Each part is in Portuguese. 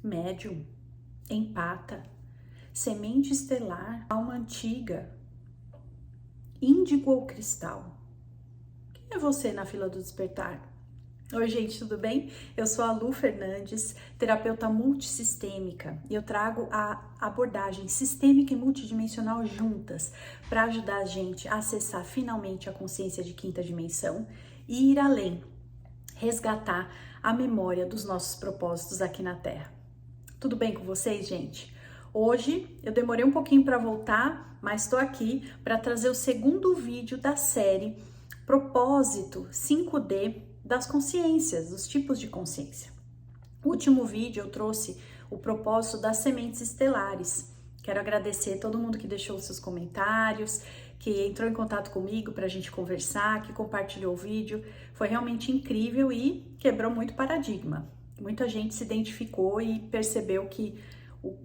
médium, empata, semente estelar, alma antiga, índigo ou cristal? Quem é você na fila do despertar? Oi, gente, tudo bem? Eu sou a Lu Fernandes, terapeuta multissistêmica, e eu trago a abordagem sistêmica e multidimensional juntas para ajudar a gente a acessar finalmente a consciência de quinta dimensão e ir além, resgatar a memória dos nossos propósitos aqui na Terra. Tudo bem com vocês, gente? Hoje eu demorei um pouquinho para voltar, mas estou aqui para trazer o segundo vídeo da série Propósito 5D das consciências, dos tipos de consciência. No último vídeo eu trouxe o propósito das sementes estelares. Quero agradecer todo mundo que deixou seus comentários, que entrou em contato comigo para a gente conversar, que compartilhou o vídeo. Foi realmente incrível e quebrou muito paradigma. Muita gente se identificou e percebeu que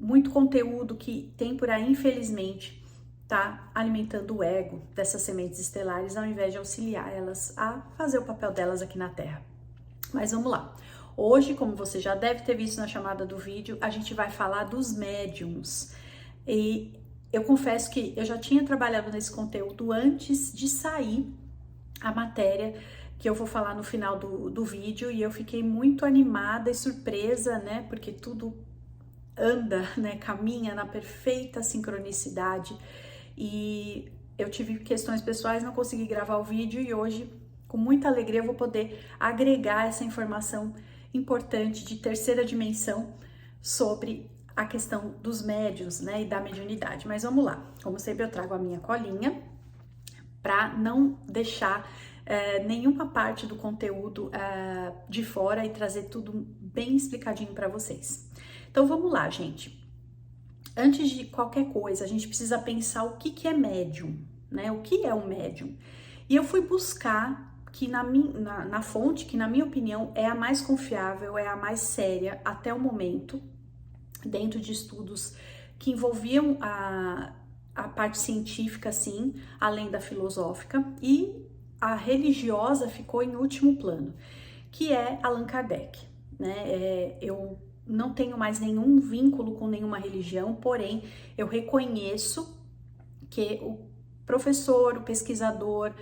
muito conteúdo que tem por aí, infelizmente, está alimentando o ego dessas sementes estelares ao invés de auxiliar elas a fazer o papel delas aqui na Terra. Mas vamos lá. Hoje, como você já deve ter visto na chamada do vídeo, a gente vai falar dos médiums. E eu confesso que eu já tinha trabalhado nesse conteúdo antes de sair a matéria que eu vou falar no final do vídeo, e eu fiquei muito animada e surpresa, né? Porque tudo anda, né? Caminha na perfeita sincronicidade. E eu tive questões pessoais, não consegui gravar o vídeo, e hoje, com muita alegria, eu vou poder agregar essa informação importante de terceira dimensão sobre a questão dos médiuns, né, e da mediunidade. Mas vamos lá. Como sempre, eu trago a minha colinha para não deixar nenhuma parte do conteúdo de fora e trazer tudo bem explicadinho para vocês. Então vamos lá, gente. Antes de qualquer coisa, a gente precisa pensar o que é médium, né? O que é um médium? E eu fui buscar que na fonte, que na minha opinião é a mais confiável, é a mais séria até o momento, dentro de estudos que envolviam a parte científica, sim, além da filosófica, e a religiosa ficou em último plano, que é Allan Kardec, né? Eu não tenho mais nenhum vínculo com nenhuma religião, porém eu reconheço que o professor, o pesquisador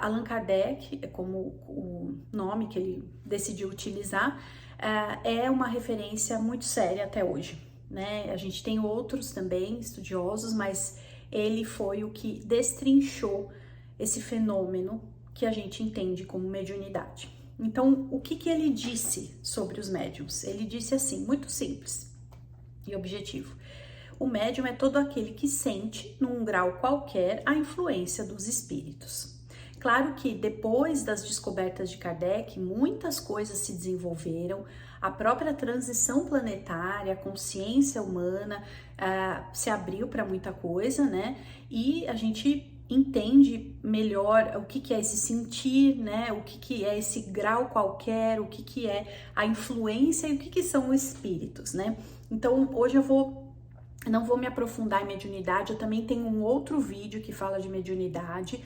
Allan Kardec, como o nome que ele decidiu utilizar, é uma referência muito séria até hoje, né? A gente tem outros também estudiosos, mas ele foi o que destrinchou esse fenômeno que a gente entende como mediunidade. Então, o que ele disse sobre os médiums? Ele disse assim, muito simples e objetivo. O médium é todo aquele que sente, num grau qualquer, a influência dos espíritos. Claro que depois das descobertas de Kardec, muitas coisas se desenvolveram, a própria transição planetária, a consciência humana se abriu para muita coisa, né? E a gente entende melhor o que é esse sentir, né? O que é esse grau qualquer, o que é a influência e o que são os espíritos, né? Então, hoje eu não vou me aprofundar em mediunidade, eu também tenho um outro vídeo que fala de mediunidade.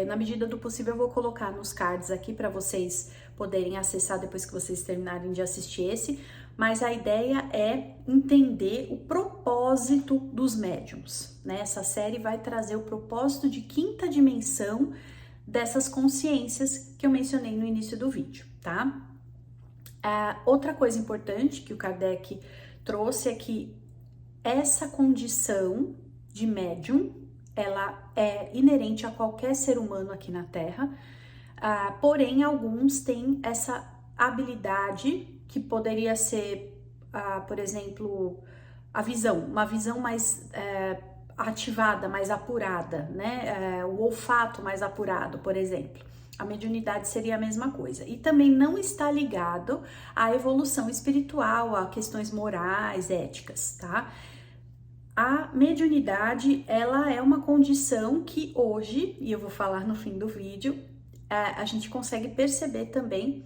Na medida do possível eu vou colocar nos cards aqui para vocês poderem acessar depois que vocês terminarem de assistir esse, mas a ideia é entender o propósito dos médiums, né? Essa série vai trazer o propósito de quinta dimensão dessas consciências que eu mencionei no início do vídeo, tá? Outra coisa importante que o Kardec trouxe é que essa condição de médium, ela é inerente a qualquer ser humano aqui na Terra, porém alguns têm essa habilidade que poderia ser, por exemplo, uma visão mais ativada, mais apurada, né? O olfato mais apurado, por exemplo. A mediunidade seria a mesma coisa. E também não está ligado à evolução espiritual, a questões morais, éticas, tá? A mediunidade, ela é uma condição que hoje, e eu vou falar no fim do vídeo, a gente consegue perceber também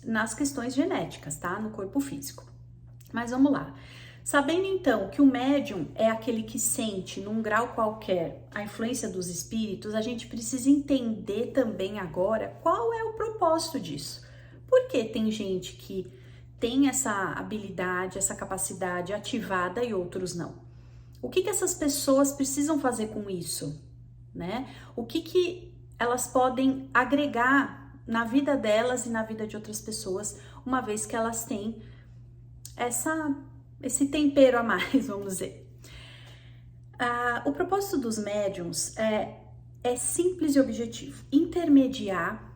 nas questões genéticas, tá? No corpo físico. Mas vamos lá. Sabendo então que o médium é aquele que sente num grau qualquer a influência dos espíritos, a gente precisa entender também agora qual é o propósito disso. Porque tem gente que têm essa habilidade, essa capacidade ativada e outros não? O que essas pessoas precisam fazer com isso, né? O que elas podem agregar na vida delas e na vida de outras pessoas, uma vez que elas têm esse tempero a mais, vamos dizer. O propósito dos médiums é simples e objetivo: intermediar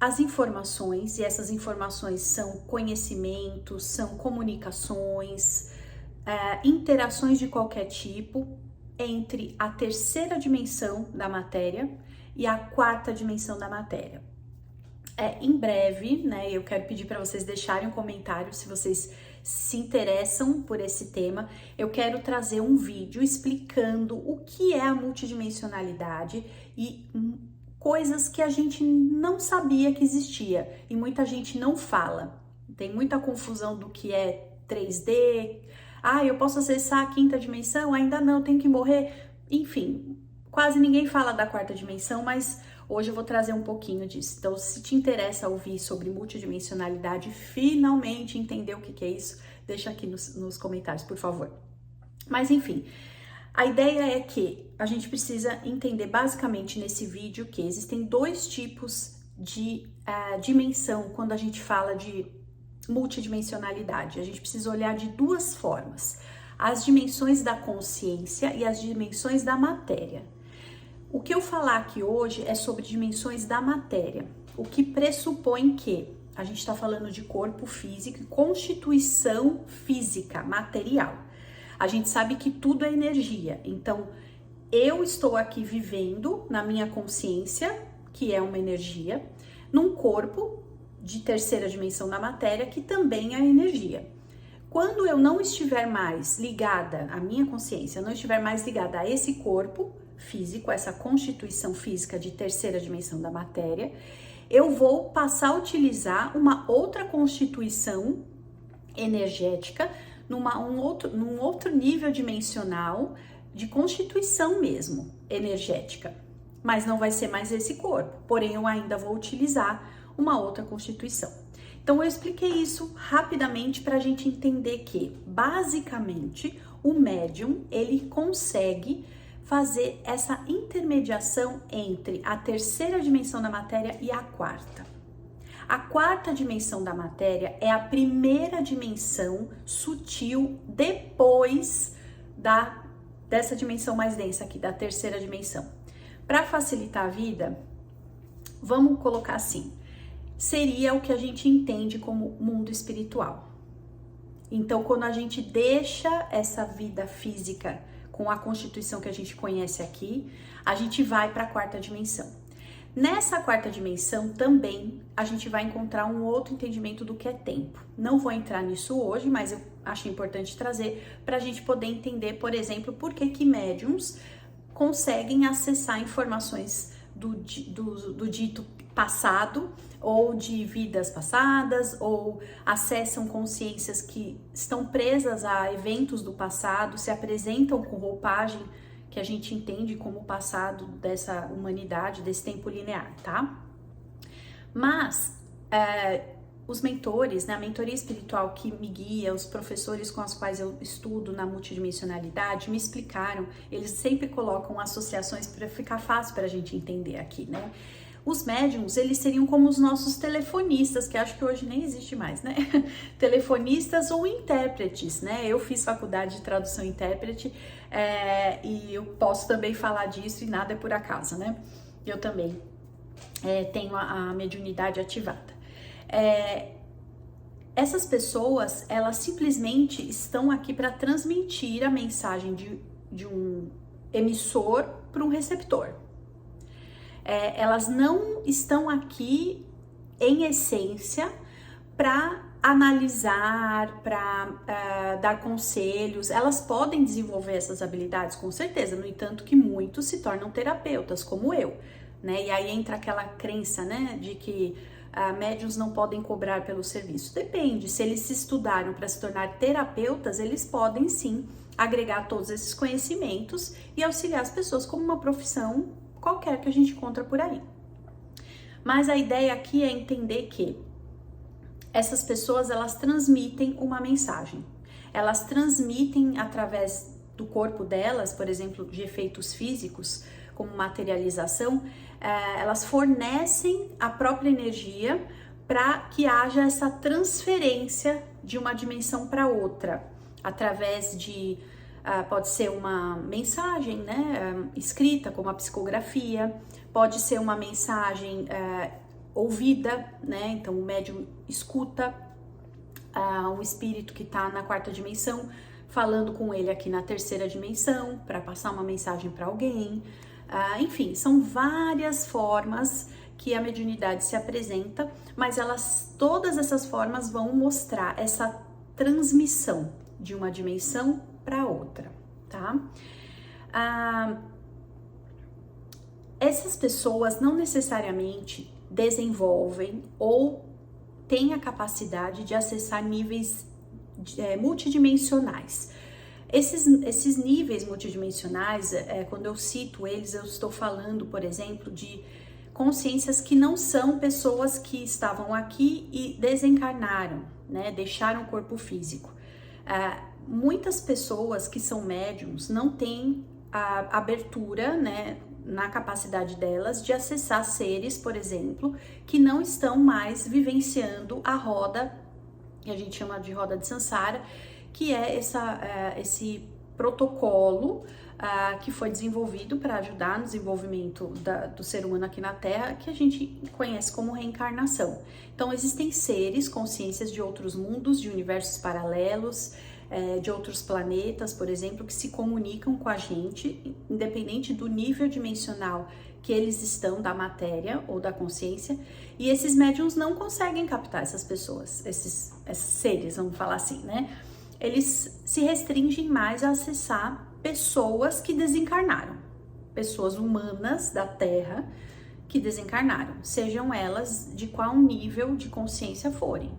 as informações, e essas informações são conhecimentos, são comunicações, interações de qualquer tipo entre a terceira dimensão da matéria e a quarta dimensão da matéria. Em breve, né, eu quero pedir para vocês deixarem um comentário se vocês se interessam por esse tema. Eu quero trazer um vídeo explicando o que é a multidimensionalidade e coisas que a gente não sabia que existia e muita gente não fala. Tem muita confusão do que é 3D. Eu posso acessar a quinta dimensão? Ainda não, tenho que morrer. Enfim, quase ninguém fala da quarta dimensão, mas hoje eu vou trazer um pouquinho disso. Então, se te interessa ouvir sobre multidimensionalidade, finalmente entender o que é isso, deixa aqui nos comentários, por favor. Mas enfim, a ideia é que a gente precisa entender basicamente nesse vídeo que existem dois tipos de dimensão quando a gente fala de multidimensionalidade. A gente precisa olhar de duas formas: as dimensões da consciência e as dimensões da matéria. O que eu falar aqui hoje é sobre dimensões da matéria, o que pressupõe que a gente está falando de corpo físico e constituição física, material. A gente sabe que tudo é energia, então eu estou aqui vivendo na minha consciência, que é uma energia, num corpo de terceira dimensão da matéria, que também é energia. Quando eu não estiver mais ligada, a minha consciência não estiver mais ligada a esse corpo físico, essa constituição física de terceira dimensão da matéria, eu vou passar a utilizar uma outra constituição energética, num outro nível dimensional de constituição mesmo, energética. Mas não vai ser mais esse corpo, porém eu ainda vou utilizar uma outra constituição. Então eu expliquei isso rapidamente para a gente entender que, basicamente, o médium, ele consegue fazer essa intermediação entre a terceira dimensão da matéria e a quarta. A quarta dimensão da matéria é a primeira dimensão sutil depois dessa dimensão mais densa aqui, da terceira dimensão. Para facilitar a vida, vamos colocar assim: seria o que a gente entende como mundo espiritual. Então, quando a gente deixa essa vida física com a constituição que a gente conhece aqui, a gente vai para a quarta dimensão. Nessa quarta dimensão também a gente vai encontrar um outro entendimento do que é tempo. Não vou entrar nisso hoje, mas eu acho importante trazer para a gente poder entender, por exemplo, por que médiums conseguem acessar informações do dito passado, ou de vidas passadas, ou acessam consciências que estão presas a eventos do passado, se apresentam com roupagem que a gente entende como o passado dessa humanidade, desse tempo linear, tá? Mas os mentores, né, a mentoria espiritual que me guia, os professores com os quais eu estudo na multidimensionalidade, me explicaram, eles sempre colocam associações para ficar fácil para a gente entender aqui, né? Os médiums, eles seriam como os nossos telefonistas, que acho que hoje nem existe mais, né? Telefonistas ou intérpretes, né? Eu fiz faculdade de tradução e intérprete e eu posso também falar disso, e nada é por acaso, né? Eu também tenho a mediunidade ativada. Essas pessoas, elas simplesmente estão aqui para transmitir a mensagem de um emissor para um receptor. Elas não estão aqui, em essência, para analisar, para dar conselhos. Elas podem desenvolver essas habilidades, com certeza, no entanto que muitos se tornam terapeutas, como eu, né? E aí entra aquela crença, né, de que médiuns não podem cobrar pelo serviço. Depende, se eles se estudaram para se tornar terapeutas, eles podem sim agregar todos esses conhecimentos e auxiliar as pessoas como uma profissão qualquer que a gente encontra por aí. Mas a ideia aqui é entender que essas pessoas, elas transmitem uma mensagem. Elas transmitem através do corpo delas, por exemplo, de efeitos físicos, como materialização, elas fornecem a própria energia para que haja essa transferência de uma dimensão para outra, através de, pode ser uma mensagem, né, escrita, como a psicografia, pode ser uma mensagem ouvida, né, então o médium escuta um espírito que está na quarta dimensão, falando com ele aqui na terceira dimensão, para passar uma mensagem para alguém. Enfim, são várias formas que a mediunidade se apresenta, mas todas essas formas vão mostrar essa transmissão de uma dimensão para outra, tá? Essas pessoas não necessariamente desenvolvem ou têm a capacidade de acessar níveis multidimensionais. Esses níveis multidimensionais, quando eu cito eles, eu estou falando, por exemplo, de consciências que não são pessoas que estavam aqui e desencarnaram, né, deixaram o corpo físico. Muitas pessoas que são médiums não têm a abertura, né, na capacidade delas de acessar seres, por exemplo, que não estão mais vivenciando a roda, que a gente chama de roda de Sansara, que é esse protocolo que foi desenvolvido para ajudar no desenvolvimento do ser humano aqui na Terra, que a gente conhece como reencarnação. Então, existem seres, consciências de outros mundos, de universos paralelos, de outros planetas, por exemplo, que se comunicam com a gente, independente do nível dimensional que eles estão da matéria ou da consciência, e esses médiums não conseguem captar essas pessoas, esses seres, vamos falar assim, né? Eles se restringem mais a acessar pessoas que desencarnaram, pessoas humanas da Terra que desencarnaram, sejam elas de qual nível de consciência forem.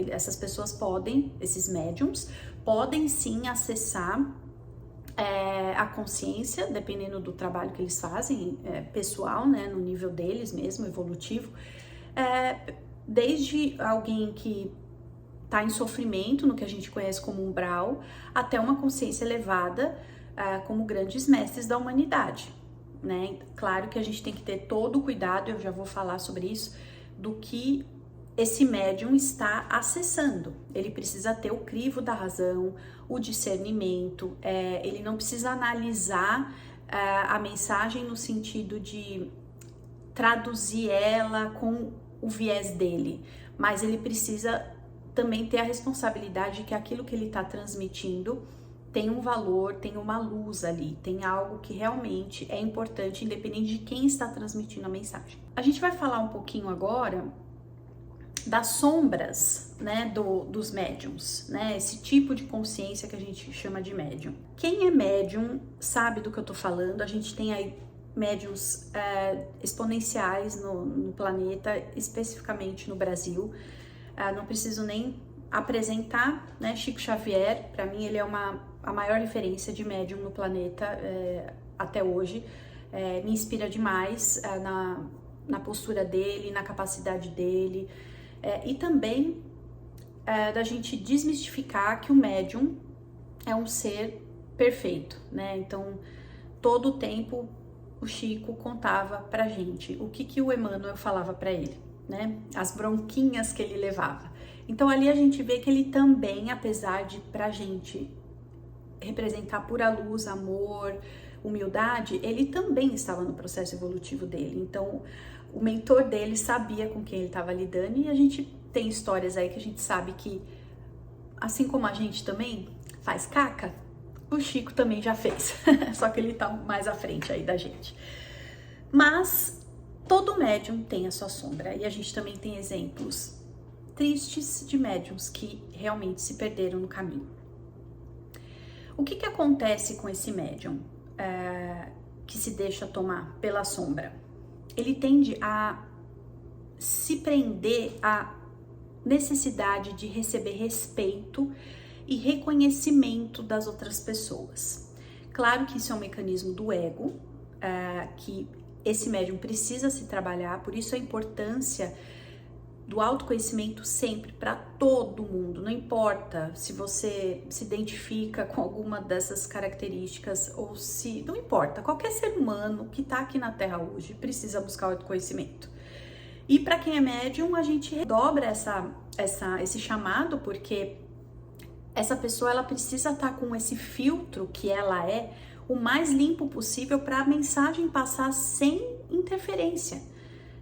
Essas pessoas podem, esses médiums, podem sim acessar a consciência, dependendo do trabalho que eles fazem, pessoal, né, no nível deles mesmo, evolutivo, desde alguém que está em sofrimento, no que a gente conhece como umbral, até uma consciência elevada, como grandes mestres da humanidade, né? Claro que a gente tem que ter todo o cuidado, eu já vou falar sobre isso, do que esse médium está acessando. Ele precisa ter o crivo da razão, o discernimento, ele não precisa analisar a mensagem no sentido de traduzir ela com o viés dele, mas ele precisa também ter a responsabilidade de que aquilo que ele está transmitindo tem um valor, tem uma luz ali, tem algo que realmente é importante, independente de quem está transmitindo a mensagem. A gente vai falar um pouquinho agora das sombras, né, dos médiums, né, esse tipo de consciência que a gente chama de médium. Quem é médium sabe do que eu tô falando. A gente tem aí médiums exponenciais no planeta, especificamente no Brasil. Não preciso nem apresentar, né, Chico Xavier. Para mim ele é a maior referência de médium no planeta até hoje. Me inspira demais na postura dele, na capacidade dele, e também da gente desmistificar que o médium é um ser perfeito, né? Então, todo o tempo o Chico contava pra gente o que o Emmanuel falava pra ele, né? As bronquinhas que ele levava. Então, ali a gente vê que ele também, apesar de pra gente representar pura luz, amor, humildade, ele também estava no processo evolutivo dele. Então, o mentor dele sabia com quem ele estava lidando, e a gente tem histórias aí que a gente sabe que, assim como a gente também faz caca, o Chico também já fez, só que ele tá mais à frente aí da gente. Mas todo médium tem a sua sombra, e a gente também tem exemplos tristes de médiums que realmente se perderam no caminho. O que acontece com esse médium que se deixa tomar pela sombra? Ele tende a se prender à necessidade de receber respeito e reconhecimento das outras pessoas. Claro que isso é um mecanismo do ego, que esse médium precisa se trabalhar, por isso a importância do autoconhecimento sempre para todo mundo, não importa se você se identifica com alguma dessas características ou se, não importa, qualquer ser humano que está aqui na Terra hoje precisa buscar autoconhecimento. E para quem é médium, a gente redobra esse chamado, porque essa pessoa ela precisa estar com esse filtro que ela é o mais limpo possível para a mensagem passar sem interferência,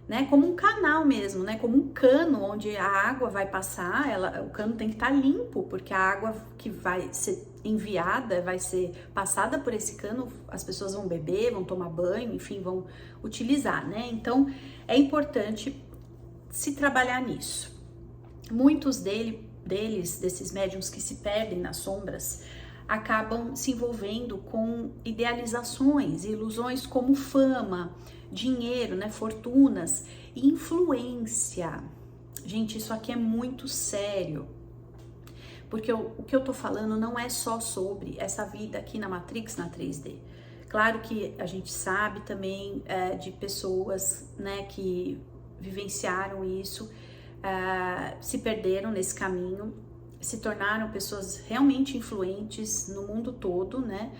né? Como um canal mesmo, né? Como um cano onde a água vai passar, o cano tem que estar limpo, porque a água que vai ser enviada, vai ser passada por esse cano, as pessoas vão beber, vão tomar banho, enfim, vão utilizar, né? Então, é importante se trabalhar nisso. Muitos desses médiums que se perdem nas sombras, acabam se envolvendo com idealizações, ilusões como fama, dinheiro, né, fortunas e influência. Gente, isso aqui é muito sério, porque o que eu tô falando não é só sobre essa vida aqui na Matrix, na 3D. Claro que a gente sabe também de pessoas, né, que vivenciaram isso, se perderam nesse caminho, se tornaram pessoas realmente influentes no mundo todo, né?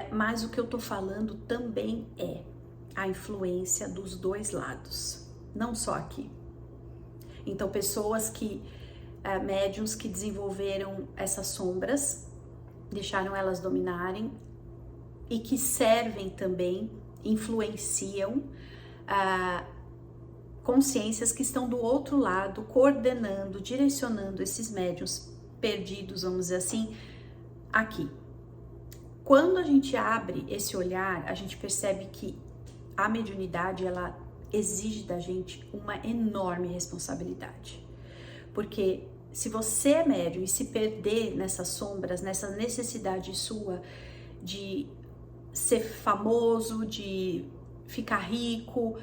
Mas o que eu tô falando também é a influência dos dois lados, não só aqui. Então, pessoas médiums que desenvolveram essas sombras, deixaram elas dominarem e que servem também, influenciam consciências que estão do outro lado, coordenando, direcionando esses médiuns perdidos, vamos dizer assim, aqui. Quando a gente abre esse olhar, a gente percebe que a mediunidade, ela exige da gente uma enorme responsabilidade. Porque se você é médium e se perder nessas sombras, nessa necessidade sua de ser famoso, de ficar rico,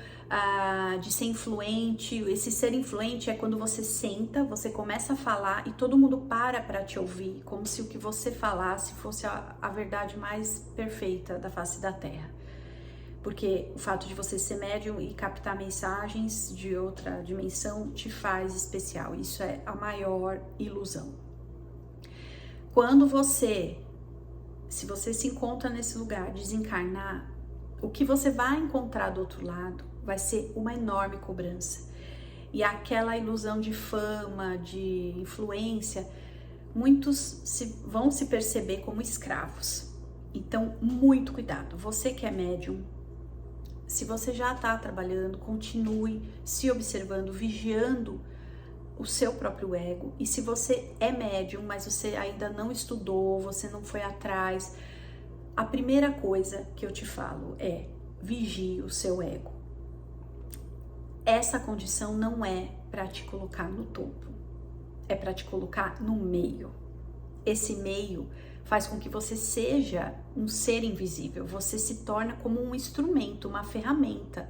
de ser influente. Esse ser influente é quando você senta, você começa a falar e todo mundo para te ouvir, como se o que você falasse fosse a verdade mais perfeita da face da Terra. Porque o fato de você ser médium e captar mensagens de outra dimensão te faz especial. Isso é a maior ilusão. Se você se encontra nesse lugar, desencarnar, o que você vai encontrar do outro lado vai ser uma enorme cobrança. E aquela ilusão de fama, de influência, muitos vão se perceber como escravos. Então, muito cuidado. Você que é médium, se você já está trabalhando, continue se observando, vigiando o seu próprio ego. E se você é médium, mas você ainda não estudou, você não foi atrás, a primeira coisa que eu te falo é: vigie o seu ego. Essa condição não é para te colocar no topo, é para te colocar no meio. Esse meio faz com que você seja um ser invisível, você se torna como um instrumento, uma ferramenta.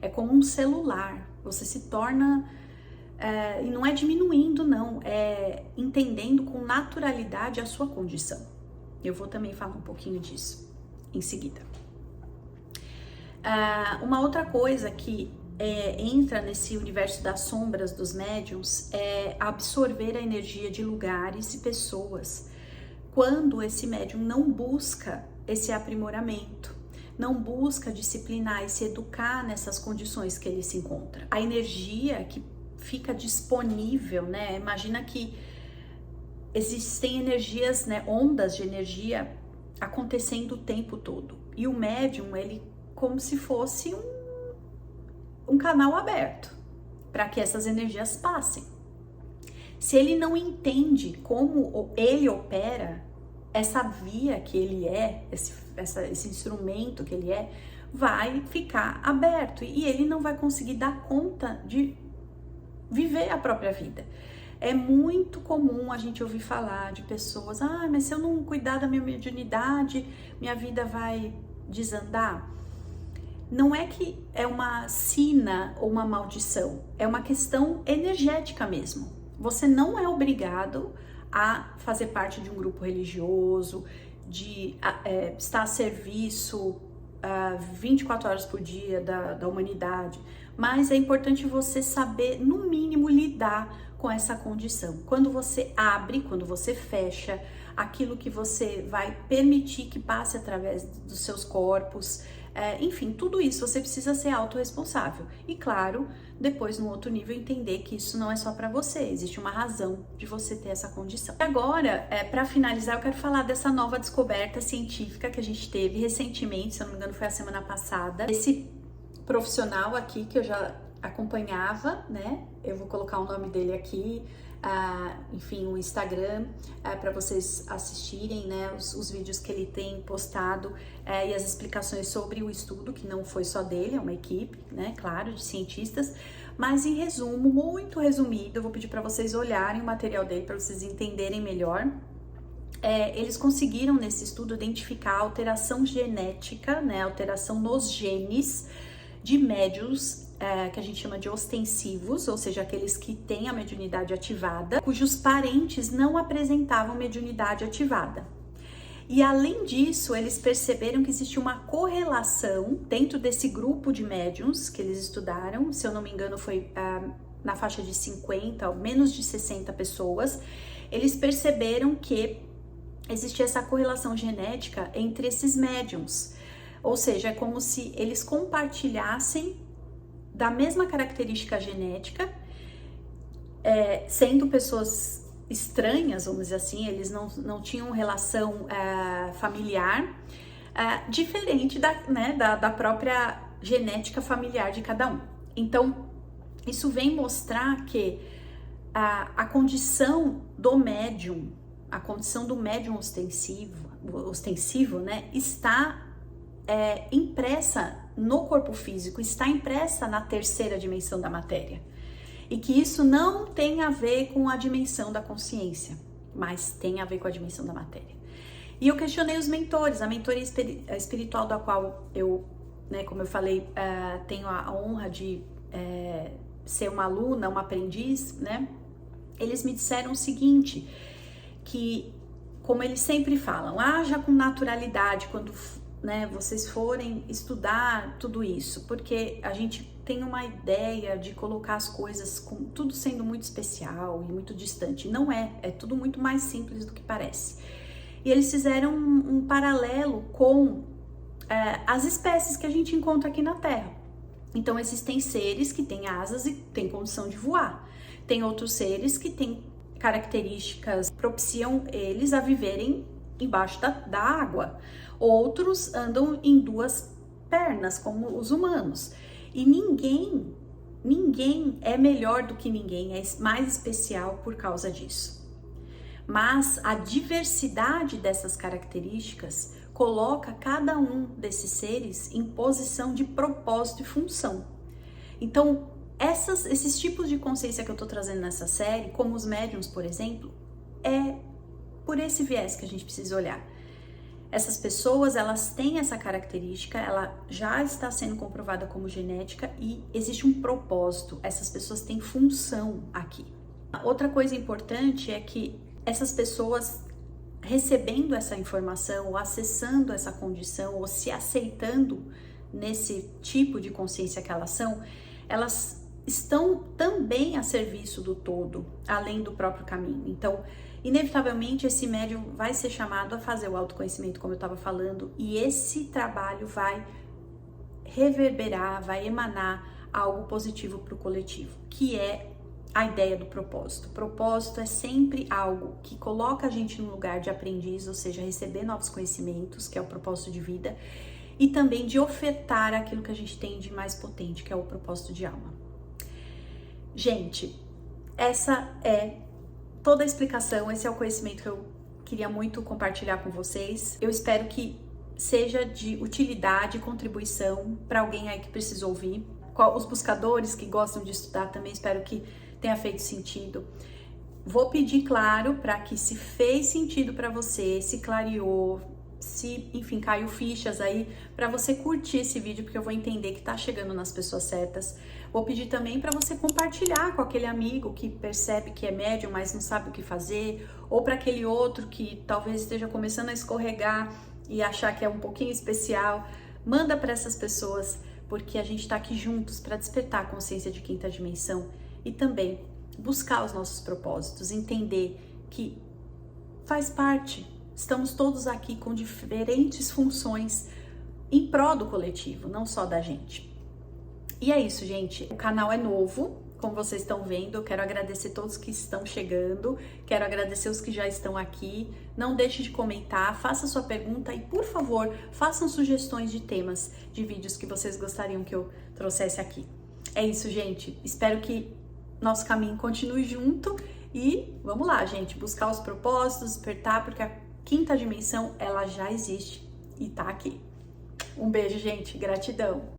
É como um celular, você se torna, e não é diminuindo não, é entendendo com naturalidade a sua condição. Eu vou também falar um pouquinho disso em seguida. Uma outra coisa que entra nesse universo das sombras dos médiums é absorver a energia de lugares e pessoas. Quando esse médium não busca esse aprimoramento, não busca disciplinar e se educar nessas condições que ele se encontra. A energia que fica disponível, né? Imagina que existem energias, né, ondas de energia acontecendo o tempo todo. E o médium, ele como se fosse um canal aberto para que essas energias passem. Se ele não entende como ele opera, essa via que ele é, esse instrumento que ele é, vai ficar aberto e ele não vai conseguir dar conta de viver a própria vida. É muito comum a gente ouvir falar de pessoas: mas se eu não cuidar da minha mediunidade, minha vida vai desandar. Não é que é uma sina ou uma maldição, é uma questão energética mesmo. Você não é obrigado a fazer parte de um grupo religioso, de estar a serviço 24 horas por dia da humanidade, mas é importante você saber, no mínimo, lidar com essa condição. Quando você abre, quando você fecha, aquilo que você vai permitir que passe através dos seus corpos, enfim, tudo isso você precisa ser autorresponsável. E claro, depois no outro nível entender que isso não é só para você, existe uma razão de você ter essa condição. Agora, para finalizar, eu quero falar dessa nova descoberta científica que a gente teve recentemente, se eu não me engano foi a semana passada. Esse profissional aqui que eu já acompanhava, né? Eu vou colocar o nome dele aqui, enfim, o Instagram, para vocês assistirem, né, os vídeos que ele tem postado e as explicações sobre o estudo, que não foi só dele, é uma equipe, né, claro, de cientistas, mas em resumo, muito resumido, eu vou pedir para vocês olharem o material dele para vocês entenderem melhor. Eles conseguiram nesse estudo identificar a alteração genética, né, alteração nos genes de médiuns que a gente chama de ostensivos, ou seja, aqueles que têm a mediunidade ativada, cujos parentes não apresentavam mediunidade ativada. E além disso, eles perceberam que existia uma correlação dentro desse grupo de médiuns que eles estudaram, se eu não me engano foi na faixa de 50, menos de 60 pessoas, eles perceberam que existia essa correlação genética entre esses médiuns, ou seja, é como se eles compartilhassem da mesma característica genética, sendo pessoas estranhas, vamos dizer assim, eles não tinham relação familiar, diferente da própria genética familiar de cada um. Então, isso vem mostrar que a condição do médium, a condição do médium ostensivo, né, está impressa no corpo físico, está impressa na terceira dimensão da matéria. E que isso não tem a ver com a dimensão da consciência, mas tem a ver com a dimensão da matéria. E eu questionei os mentores, a mentoria espiritual da qual eu, né, como eu falei, tenho a honra de ser uma aluna, uma aprendiz, né? Eles me disseram o seguinte, que como eles sempre falam, haja com naturalidade quando, né, vocês forem estudar tudo isso, porque a gente tem uma ideia de colocar as coisas com tudo sendo muito especial e muito distante. Não é tudo muito mais simples do que parece. E eles fizeram um paralelo com as espécies que a gente encontra aqui na Terra. Então existem seres que têm asas e têm condição de voar. Tem outros seres que têm características que propiciam eles a viverem embaixo da água. Outros andam em duas pernas, como os humanos. E ninguém é melhor do que ninguém, é mais especial por causa disso. Mas a diversidade dessas características coloca cada um desses seres em posição de propósito e função. Então, esses tipos de consciência que eu tô trazendo nessa série, como os médiums, por exemplo, é por esse viés que a gente precisa olhar. Essas pessoas, elas têm essa característica, ela já está sendo comprovada como genética e existe um propósito, essas pessoas têm função aqui. Outra coisa importante é que essas pessoas recebendo essa informação, ou acessando essa condição, ou se aceitando nesse tipo de consciência que elas são, elas estão também a serviço do todo, além do próprio caminho. Então, inevitavelmente, esse médium vai ser chamado a fazer o autoconhecimento, como eu estava falando, e esse trabalho vai reverberar, vai emanar algo positivo para o coletivo, que é a ideia do propósito. O propósito é sempre algo que coloca a gente no lugar de aprendiz, ou seja, receber novos conhecimentos, que é o propósito de vida, e também de ofertar aquilo que a gente tem de mais potente, que é o propósito de alma. Gente, essa é toda a explicação, esse é o conhecimento que eu queria muito compartilhar com vocês. Eu espero que seja de utilidade e contribuição para alguém aí que precisa ouvir. Os buscadores que gostam de estudar também, espero que tenha feito sentido. Vou pedir, claro, para que se fez sentido para você, se clareou, se, enfim, caiu fichas aí, para você curtir esse vídeo, porque eu vou entender que tá chegando nas pessoas certas. Vou pedir também para você compartilhar com aquele amigo que percebe que é médium, mas não sabe o que fazer, ou para aquele outro que talvez esteja começando a escorregar e achar que é um pouquinho especial. Manda para essas pessoas, porque a gente está aqui juntos para despertar a consciência de quinta dimensão e também buscar os nossos propósitos, entender que faz parte, estamos todos aqui com diferentes funções em prol do coletivo, não só da gente. E é isso, gente. O canal é novo, como vocês estão vendo. Eu quero agradecer todos que estão chegando, quero agradecer os que já estão aqui. Não deixe de comentar, faça sua pergunta e, por favor, façam sugestões de temas de vídeos que vocês gostariam que eu trouxesse aqui. É isso, gente. Espero que nosso caminho continue junto e vamos lá, gente, buscar os propósitos, despertar, porque a quinta dimensão, ela já existe e tá aqui. Um beijo, gente. Gratidão.